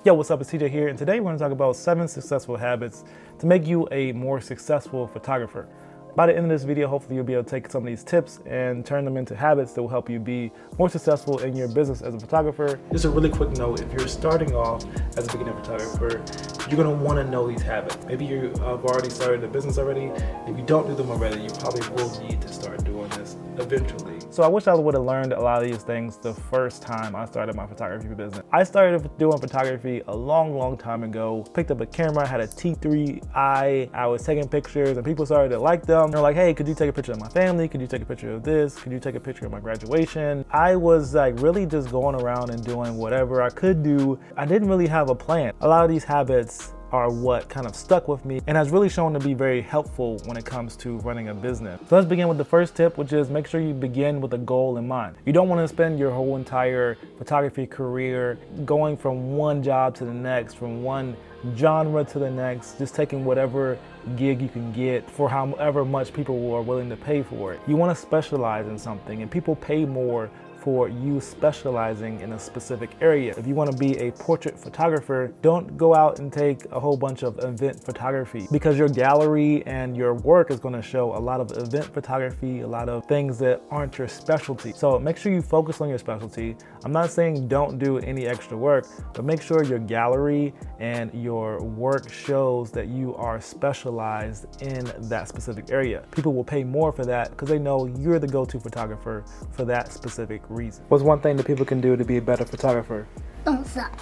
Yo, what's up? It's TJ here, and today we're going to talk about 7 successful habits to make you a more successful photographer. By the end of this video, hopefully you'll be able to take some of these tips and turn them into habits that will help you be more successful in your business as a photographer. Just a really quick note, if you're starting off as a beginner photographer, you're going to want to know these habits. Maybe you have already started a business already. If you don't do them already, you probably will need to start doing this eventually. So I wish I would have learned a lot of these things the first time I started my photography business. I started doing photography a long time ago. Picked up a camera, had a T3i. I was taking pictures and people started to like them. They're like, hey, could you take a picture of my family? Could you take a picture of this? Could you take a picture of my graduation? I was like really just going around and doing whatever I could do. I didn't really have a plan. A lot of these habits are what kind of stuck with me and has really shown to be very helpful when it comes to running a business. So let's begin with the first tip, which is make sure you begin with a goal in mind. You don't want to spend your whole entire photography career going from one job to the next, from one genre to the next, just taking whatever gig you can get for however much people are willing to pay for it. You want to specialize in something, and people pay more for you specializing in a specific area. If you want to be a portrait photographer, don't go out and take a whole bunch of event photography, because your gallery and your work is going to show a lot of event photography, a lot of things that aren't your specialty. So make sure you focus on your specialty. I'm not saying don't do any extra work, but make sure your gallery and your work shows that you are specialized in that specific area. People will pay more for that because they know you're the go-to photographer for that specific reason. What's one thing that people can do to be a better photographer? Don't stop.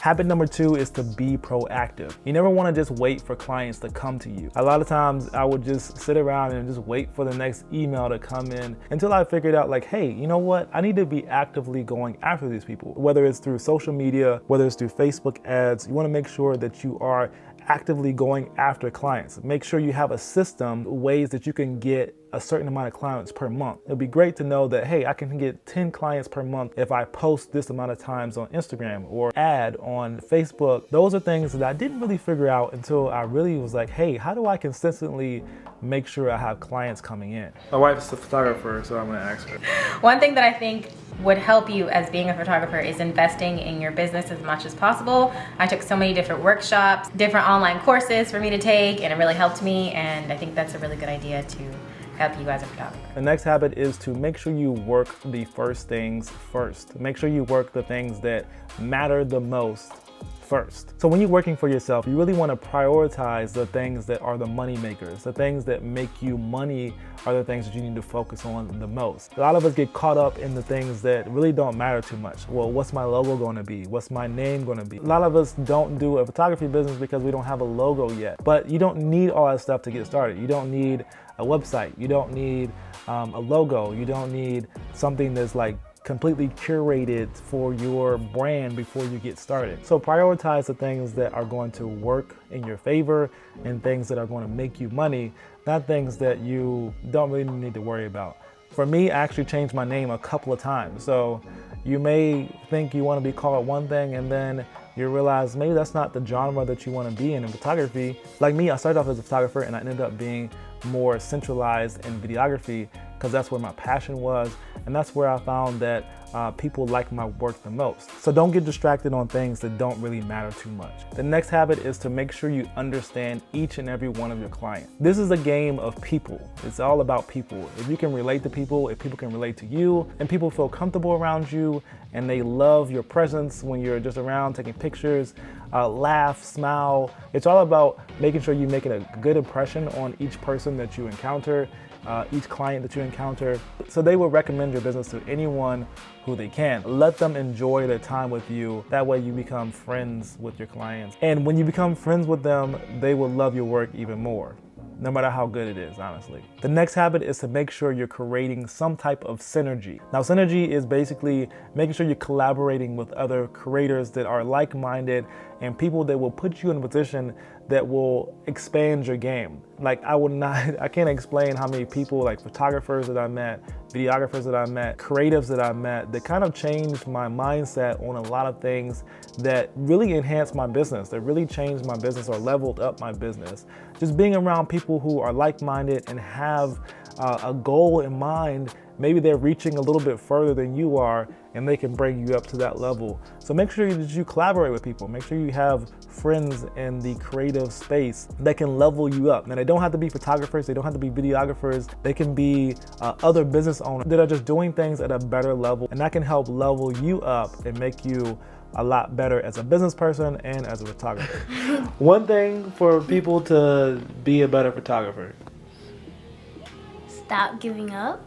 Habit number 2 is to be proactive. You never want to just wait for clients to come to you. A lot of times I would just sit around and just wait for the next email to come in until I figured out like, hey, you know what? I need to be actively going after these people. Whether it's through social media, whether it's through Facebook ads, you want to make sure that you are actively going after clients. Make sure you have a system, ways that you can get a certain amount of clients per month. It'd be great to know that, hey, I can get 10 clients per month if I post this amount of times on Instagram or ad on Facebook. Those are things that I didn't really figure out until I really was like, hey, how do I consistently make sure I have clients coming in? My wife is a photographer, so I'm gonna ask her. One thing that I think would help you as being a photographer is investing in your business as much as possible. I took so many different workshops, different online courses for me to take, and it really helped me, and I think that's a really good idea to help you as a photographer. The next habit is to make sure you work the first things first. Make sure you work the things that matter the most first. So when you're working for yourself, you really want to prioritize the things that are the money makers. The things that make you money are the things that you need to focus on the most. A lot of us get caught up in the things that really don't matter too much. Well, what's my logo going to be? What's my name going to be? A lot of us don't do a photography business because we don't have a logo yet. But you don't need all that stuff to get started. You don't need a website. You don't need a logo. You don't need something that's like completely curated for your brand before you get started. So prioritize the things that are going to work in your favor and things that are going to make you money, not things that you don't really need to worry about. For me, I actually changed my name a couple of times. So you may think you want to be called one thing and then you realize maybe that's not the genre that you want to be in photography. Like me, I started off as a photographer and I ended up being more centralized in videography because that's where my passion was, and that's where I found that people like my work the most. So don't get distracted on things that don't really matter too much. The next habit is to make sure you understand each and every one of your clients. This is a game of people. It's all about people. If you can relate to people, if people can relate to you, and people feel comfortable around you, and they love your presence when you're just around taking pictures, laugh, smile. It's all about making sure you're making a good impression on each person that you encounter, each client that you encounter, so they will recommend your business to anyone who they can. Let them enjoy their time with you. That way you become friends with your clients. And when you become friends with them, they will love your work even more, no matter how good it is, honestly. The next habit is to make sure you're creating some type of synergy. Now, synergy is basically making sure you're collaborating with other creators that are like-minded and people that will put you in a position that will expand your game. Like I can't explain how many people, like photographers that I met, videographers that I met, creatives that I met, that kind of changed my mindset on a lot of things that really enhanced my business, that really changed my business or leveled up my business. Just being around people who are like-minded and have a goal in mind. Maybe they're reaching a little bit further than you are, and they can bring you up to that level. So make sure that you collaborate with people. Make sure you have friends in the creative space that can level you up. Now, they don't have to be photographers, they don't have to be videographers, they can be other business owners that are just doing things at a better level, and that can help level you up and make you a lot better as a business person and as a photographer. One thing for people to be a better photographer: stop giving up.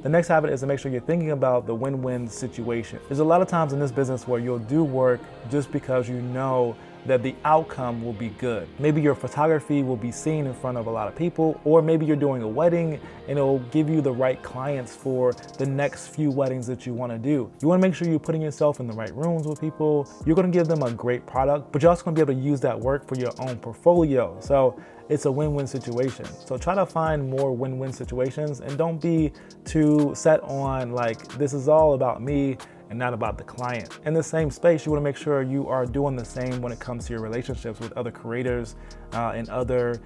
the next habit is to make sure you're thinking about the win-win situation. There's a lot of times in this business where you'll do work just because you know that the outcome will be good. Maybe your photography will be seen in front of a lot of people, or maybe you're doing a wedding and it'll give you the right clients for the next few weddings that you want to do. You want to make sure you're putting yourself in the right rooms with people. You're going to give them a great product, but you're also going to be able to use that work for your own portfolio. So it's a win-win situation. So try to find more win-win situations, and don't be too set on like, this is all about me and not about the client. In the same space, you want to make sure you are doing the same when it comes to your relationships with other creators and other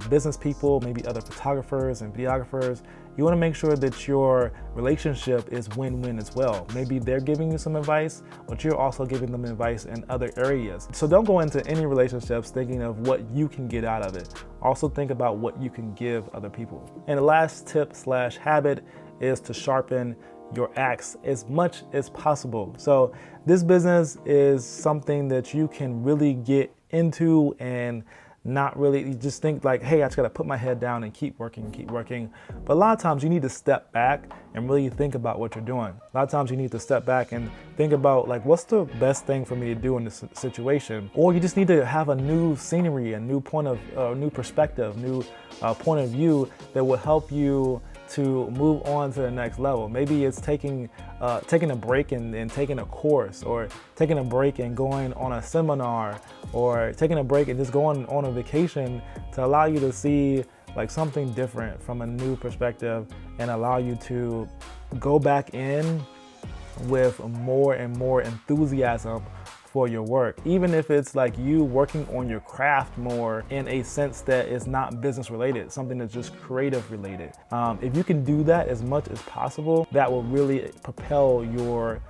business people, maybe other photographers and videographers. You want to make sure that your relationship is win-win as well. Maybe they're giving you some advice, but you're also giving them advice in other areas. So don't go into any relationships thinking of what you can get out of it. Also think about what you can give other people. And the last tip / habit is to sharpen your axe as much as possible. So this business is something that you can really get into and not really, you just think like, hey, I just gotta put my head down and keep working. But a lot of times you need to step back and really think about what you're doing. A lot of times you need to step back and think about like, what's the best thing for me to do in this situation? Or you just need to have a new scenery, a new point of, new perspective, new point of view that will help you to move on to the next level. Maybe it's taking a break and taking a course, or taking a break and going on a seminar, or taking a break and just going on a vacation to allow you to see like something different from a new perspective, and allow you to go back in with more and more enthusiasm for your work, even if it's like you working on your craft more in a sense that is not business related, something that's just creative related. If you can do that as much as possible, that will really propel your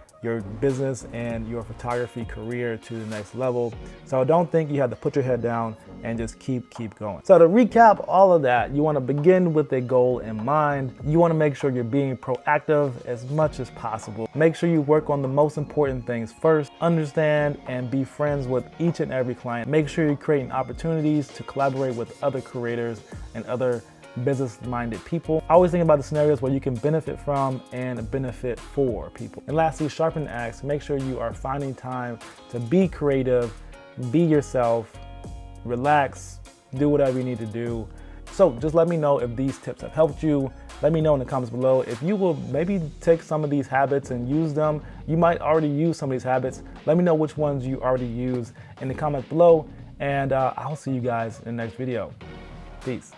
business and your photography career to the next level. So don't think you have to put your head down and just keep going. So to recap all of that, you want to begin with a goal in mind. You want to make sure you're being proactive as much as possible. Make sure you work on the most important things first. Understand and be friends with each and every client. Make sure you're creating opportunities to collaborate with other creators and other business-minded people. I always think about the scenarios where you can benefit from and benefit for people. And lastly, sharpen the axe. Make sure you are finding time to be creative, be yourself, relax, do whatever you need to do. So just let me know if these tips have helped you. Let me know in the comments below if you will maybe take some of these habits and use them. You might already use some of these habits. Let me know which ones you already use in the comments below, and I'll see you guys in the next video. Peace.